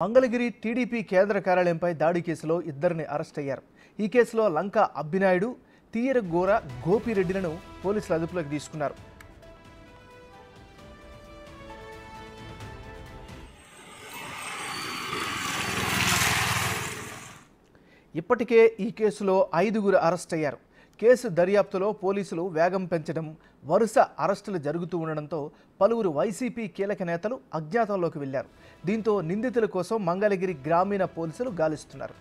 Mangalagiri TDP కేంద్ర కార్యాలయంపై దాడి కేసులో ఇద్దరిని అరెస్ట్ అయ్యారు. ఈ కేసులో లంకా అబ్బినాయుడు, తీయరగోర గోపిరెడ్డిలను పోలీసులు అదుపులోకి తీసుకున్నారు. ఇప్పటికే ఈ కేసులో 5గురు అరెస్ట్ అయ్యారు. కేసు దర్యాప్తులో పోలీసులు వేగం పెంచడం, వరుస అరెస్టులు జరుగుతూ ఉండడంతో పలువురు వైసీపీ కీలక నేతలు అజ్ఞాతంలోకి వెళ్లారు. దీంతో నిందితుల కోసం మంగళగిరి గ్రామీణ పోలీసులు గాలిస్తున్నారు.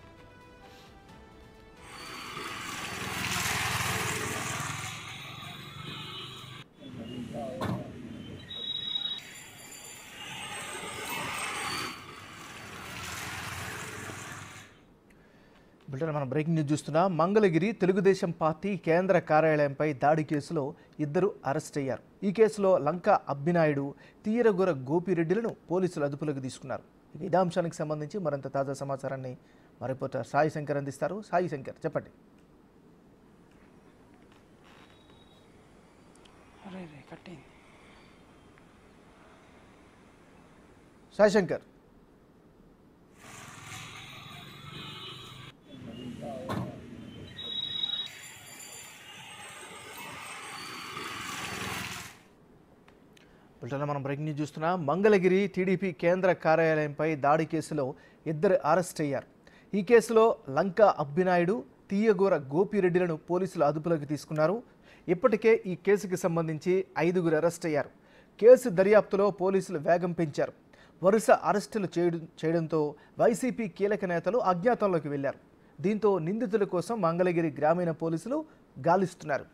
మనం బ్రేకింగ్ న్యూస్ చూస్తున్నాం. మంగళగిరి తెలుగుదేశం పార్టీ కేంద్ర కార్యాలయంపై దాడి కేసులో ఇద్దరు అరెస్ట్ అయ్యారు. ఈ కేసులో లంకా అబ్బినాయుడు, తీయరగొర గోపిరెడ్డిలను పోలీసులు అదుపులోకి తీసుకున్నారు. ఇదే అంశానికి సంబంధించి మరింత తాజా సమాచారాన్ని మా రిపోర్టర్ సాయి శంకర్ అందిస్తారు. సాయి శంకర్, చెప్పండి. సాయి శంకర్, మనం బ్రేకింగ్ న్యూస్ చూస్తున్నాం. మంగళగిరి టీడీపీ కేంద్ర కార్యాలయంపై దాడి కేసులో ఇద్దరు అరెస్ట్ అయ్యారు. ఈ కేసులో లంకా అబ్బినాయుడు, తీయగోర గోపిరెడ్డిలను పోలీసులు అదుపులోకి తీసుకున్నారు. ఇప్పటికే ఈ కేసుకు సంబంధించి 5గురు అరెస్ట్ అయ్యారు. కేసు దర్యాప్తులో పోలీసులు వేగం పెంచారు. వరుస అరెస్టులు చేయడంతో వైసీపీ కీలక నేతలు అజ్ఞాతంలోకి వెళ్లారు. దీంతో నిందితుల కోసం మంగళగిరి గ్రామీణ పోలీసులు గాలిస్తున్నారు.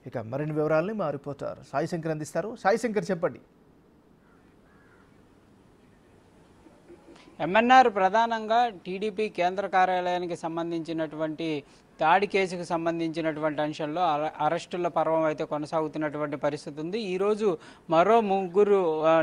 ఇక మరిన్ని వివరాలని మా రిపోర్టర్ సాయి శంకర్ అందిస్తారు. సాయి శంకర్, చెప్పండి. ఎంఎన్ఆర్ ప్రధానంగా టీడీపీ కేంద్ర కార్యాలయానికి సంబంధించినటువంటి దాడి కేసుకు సంబంధించినటువంటి అంశంలో అరెస్టుల పర్వం అయితే కొనసాగుతున్నటువంటి పరిస్థితి ఉంది. ఈరోజు మరో 3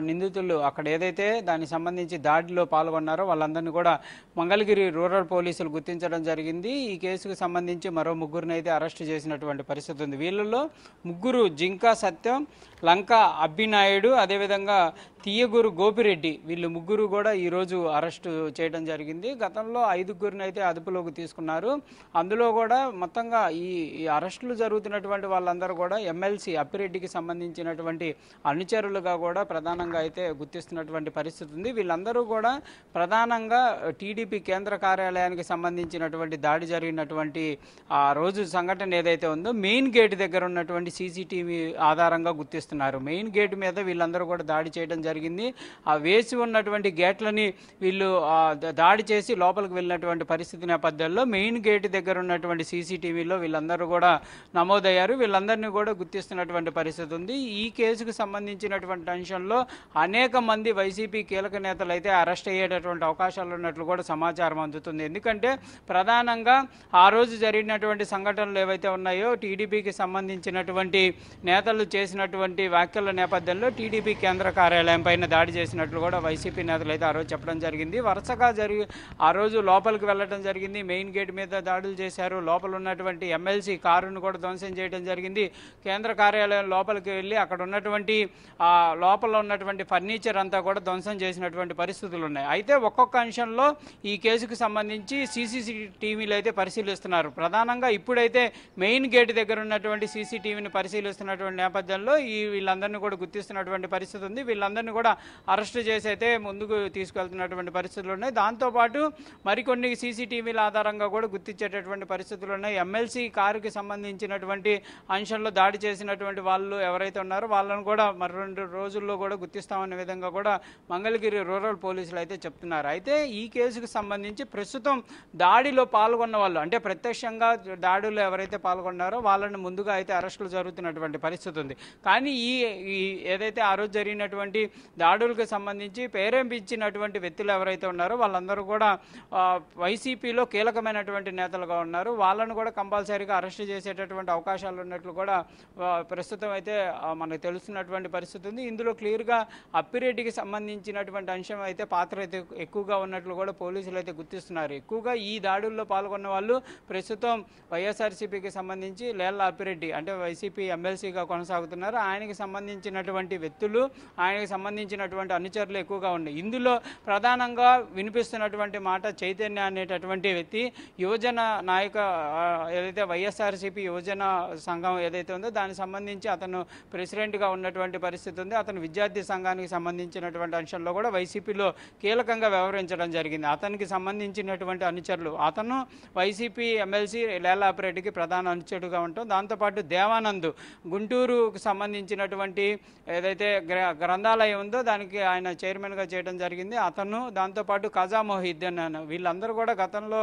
నిందితులు అక్కడ ఏదైతే దానికి సంబంధించి దాడిలో పాల్గొన్నారో వాళ్ళందరినీ కూడా మంగళగిరి రూరల్ పోలీసులు గుర్తించడం జరిగింది. ఈ కేసుకు సంబంధించి మరో 3 అయితే అరెస్టు చేసినటువంటి పరిస్థితి ఉంది. వీళ్ళలో 3 జింకా సత్యం, లంకా అబ్బినాయుడు, అదేవిధంగా తీయగూరు గోపిరెడ్డి, వీళ్ళు 3 కూడా ఈరోజు అరెస్టు చేయడం జరిగింది. గతంలో 5గురిని అయితే అదుపులోకి తీసుకున్నారు. అందులో కూడా మొత్తంగా ఈ అరెస్టులు జరుగుతున్నటువంటి వాళ్ళందరూ కూడా ఎమ్మెల్సీ అప్పిరెడ్డికి సంబంధించినటువంటి అనుచరులుగా కూడా ప్రధానంగా అయితే గుర్తిస్తున్నటువంటి పరిస్థితి ఉంది. వీళ్ళందరూ కూడా ప్రధానంగా టీడీపీ కేంద్ర కార్యాలయానికి సంబంధించినటువంటి దాడి జరిగినటువంటి ఆ రోజు సంఘటన ఏదైతే ఉందో మెయిన్ గేట్ దగ్గర ఉన్నటువంటి సీసీటీవీ ఆధారంగా గుర్తిస్తున్నారు. మెయిన్ గేట్ మీద వీళ్ళందరూ కూడా దాడి చేయడం జరిగింది. ఆ వేసి ఉన్నటువంటి గేట్లని వీళ్ళు దాడి చేసి లోపలికి వెళ్ళినటువంటి పరిస్థితి నేపథ్యంలో మెయిన్ గేట్ దగ్గర ఉన్నటువంటి సీసీటీవీలో వీళ్ళందరూ కూడా నమోదయ్యారు. వీళ్ళందరినీ కూడా గుర్తిస్తున్నటువంటి పరిస్థితి ఉంది. ఈ కేసుకు సంబంధించినటువంటి అంశంలో అనేక మంది వైసీపీ కీలక నేతలు అయితే అరెస్ట్ అయ్యేటటువంటి అవకాశాలు ఉన్నట్లు కూడా సమాచారం అందుతుంది. ఎందుకంటే ప్రధానంగా ఆ రోజు జరిగినటువంటి సంఘటనలు ఏవైతే ఉన్నాయో టీడీపీకి సంబంధించినటువంటి నేతలు చేసినటువంటి వ్యాఖ్యల నేపథ్యంలో టీడీపీ కేంద్ర కార్యాలయం పైన దాడి చేసినట్లు కూడా వైసీపీ నేతలు అయితే ఆ రోజు చెప్పడం జరిగింది. వరుసగా ఆ రోజు లోపలికి వెళ్ళడం జరిగింది. మెయిన్ గేట్ మీద దాడులు చేశారు. లోపల ఉన్నటువంటి ఎమ్మెల్సీ కారును కూడా ధ్వంసం చేయడం జరిగింది. కేంద్ర కార్యాలయం లోపలికి వెళ్ళి అక్కడ ఉన్నటువంటి లోపల ఉన్నటువంటి ఫర్నిచర్ అంతా కూడా ధ్వంసం చేసినటువంటి పరిస్థితులు ఉన్నాయి. అయితే ఒక్కొక్క అంశంలో ఈ కేసుకు సంబంధించి సీసీటీవీలు అయితే పరిశీలిస్తున్నారు. ప్రధానంగా ఇప్పుడైతే మెయిన్ గేట్ దగ్గర ఉన్నటువంటి సీసీటీవీని పరిశీలిస్తున్నటువంటి నేపథ్యంలో వీళ్ళందరినీ కూడా గుర్తిస్తున్నటువంటి పరిస్థితి ఉంది. వీళ్ళందరినీ కూడా అరెస్టు చేసి అయితే ముందుకు తీసుకెళ్తున్నటువంటి పరిస్థితులు ఉన్నాయి. దాంతోపాటు మరికొన్ని సీసీటీవీల ఆధారంగా కూడా గుర్తించేటటువంటి పరిస్థితులు ఉన్నాయి. ఎమ్మెల్సీ కారుకి సంబంధించినటువంటి అంశంలో దాడి చేసినటువంటి వాళ్ళు ఎవరైతే ఉన్నారో వాళ్ళను కూడా మరి 2 రోజుల్లో కూడా గుర్తిస్తామనే విధంగా కూడా మంగళగిరి రూరల్ పోలీసులు అయితే చెప్తున్నారు. అయితే ఈ కేసుకు సంబంధించి ప్రస్తుతం దాడిలో పాల్గొన్న వాళ్ళు, అంటే ప్రత్యక్షంగా దాడిలో ఎవరైతే పాల్గొన్నారో వాళ్ళని ముందుగా అయితే అరెస్టులు జరుగుతున్నటువంటి పరిస్థితి ఉంది. కానీ ఈ ఏదైతే ఆ రోజు జరిగినటువంటి దాడులకు సంబంధించి ప్రేరేపించినటువంటి వ్యక్తులు ఎవరైతే ఉన్నారో వాళ్ళందరూ కూడా వైసీపీలో కీలకమైనటువంటి నేతలుగా ఉన్నారు. వాళ్ళను కూడా కంపల్సరీగా అరెస్ట్ చేసేటటువంటి అవకాశాలు ఉన్నట్లు కూడా ప్రస్తుతం అయితే మనకు తెలుస్తున్నటువంటి పరిస్థితి ఉంది. ఇందులో క్లియర్గా అప్పిరెడ్డికి సంబంధించినటువంటి అంశం అయితే పాత్ర అయితే ఎక్కువగా ఉన్నట్లు కూడా పోలీసులు అయితే గుర్తిస్తున్నారు. ఎక్కువగా ఈ దాడుల్లో పాల్గొన్న వాళ్ళు ప్రస్తుతం వైఎస్ఆర్సీపీకి సంబంధించి లేళ్ల అప్పిరెడ్డి అంటే వైసీపీ ఎమ్మెల్సీగా కొనసాగుతున్నారు. ఆయనకి సంబంధించినటువంటి వ్యక్తులు, ఆయనకి సంబంధించినటువంటి అనుచరులు ఎక్కువగా ఉన్నాయి. ఇందులో ప్రధానంగా వినిపిస్తున్నటువంటి మాట చైతన్య అనేటటువంటి వ్యక్తి యువజన నాయక ఏదైతే వైఎస్ఆర్సీపీ యువజన సంఘం ఏదైతే ఉందో దానికి సంబంధించి అతను ప్రెసిడెంట్గా ఉన్నటువంటి పరిస్థితి ఉంది. అతను విద్యార్థి సంఘానికి సంబంధించినటువంటి అంశంలో కూడా వైసీపీలో కీలకంగా వ్యవహరించడం జరిగింది. అతనికి సంబంధించినటువంటి అనుచరులు, అతను వైసీపీ ఎమ్మెల్సీ లేళ్ల అప్పిరెడ్డికి ప్రధాన అనుచరుడుగా ఉంటాం. దాంతోపాటు దేవానంద్ గుంటూరుకు సంబంధించినటువంటి ఏదైతే గ్రంథాలయం ఉందో దానికి ఆయన చైర్మన్గా చేయడం జరిగింది. అతను దాంతోపాటు ఖజా మొహిద్దీన్ వీళ్ళందరూ కూడా గతంలో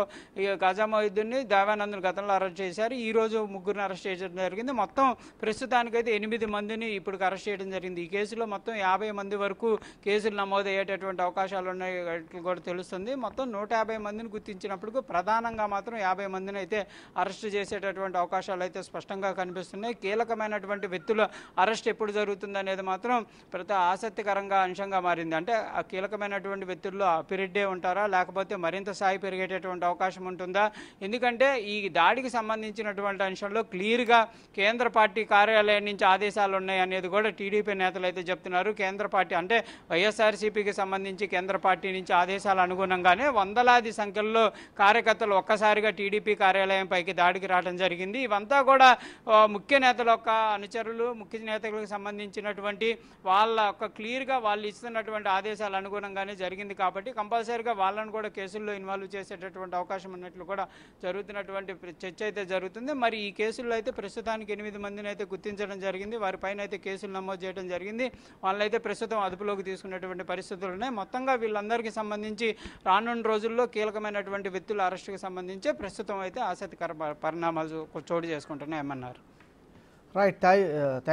ఖజా మొహిద్దీన్ని దేవానంద్ని గతంలో అరెస్ట్ చేశారు. ఈ రోజు ముగ్గురిని అరెస్ట్ చేయడం జరిగింది. మొత్తం ప్రస్తుతానికైతే 8 మందిని ఇప్పుడు అరెస్ట్ చేయడం జరిగింది. ఈ కేసులో మొత్తం 50 మంది వరకు కేసులు నమోదయ్యేటటువంటి అవకాశాలు ఉన్నాయి కూడా తెలుస్తుంది. మొత్తం 150 మందిని గుర్తించినప్పుడు ప్రధానంగా మాత్రం 50 మందిని అయితే అరెస్ట్ చేసేటటువంటి అవకాశాలు అయితే స్పష్టంగా కనిపిస్తున్నాయి. కీలకమైనటువంటి వ్యక్తుల అరెస్ట్ ఎప్పుడు జరుగుతుంది అనేది మాత్రం ప్రతి ఆసక్తికరంగా అంశంగా మారింది. అంటే ఆ కీలకమైనటువంటి వ్యక్తుల్లో అప్పిరెడ్డే ఉంటారా, లేకపోతే మరింత స్థాయి పెరిగేటటువంటి అవకాశం ఉంటుందా? ఎందుకంటే ఈ దాడికి సంబంధించినటువంటి అంశంలో క్లియర్గా కేంద్ర పార్టీ కార్యాలయం నుంచి ఆదేశాలు ఉన్నాయి అనేది కూడా టీడీపీ నేతలు అయితే చెప్తున్నారు. కేంద్ర పార్టీ అంటే వైఎస్ఆర్సీపీకి సంబంధించి కేంద్ర పార్టీ నుంచి ఆదేశాల అనుగుణంగానే వందలాది సంఖ్యలో కార్యకర్తలు ఒక్కసారిగా టీడీపీ కార్యాలయం పైకి దాడికి రావడం జరిగింది. ఇవంతా కూడా ముఖ్య నేతల యొక్క అనుచరులు, ముఖ్య నేతలకు సంబంధించినటువంటి వాళ్ళ యొక్క క్లియర్గా వాళ్ళు ఇస్తున్నటువంటి ఆదేశాల అనుగుణంగానే జరిగింది. కాబట్టి కంపల్సరీగా వాళ్ళను కూడా కేసుల్లో ఇన్వాల్వ్ చేసేటటువంటి అవకాశం ఉన్నట్లు కూడా జరుగుతున్నటువంటి చర్చ అయితే జరుగుతుంది. మరి ఈ కేసుల్లో అయితే ప్రస్తుతానికి 8 మందిని అయితే గుర్తించడం జరిగింది. వారిపైన అయితే కేసులు నమోదు చేయడం జరిగింది. వాళ్ళైతే ప్రస్తుతం అదుపులోకి తీసుకున్నటువంటి పరిస్థితులు ఉన్నాయి. మొత్తంగా వీళ్ళందరికీ సంబంధించి రానున్న రోజుల్లో కీలకమైనటువంటి వ్యక్తుల అరెస్టుకి సంబంధించి ప్రస్తుతం అయితే ఆసక్తికర పరిణామాలు చోటు చేసుకుంటున్నాయి. ఏమన్నారు? రైట్. థ్యాంక్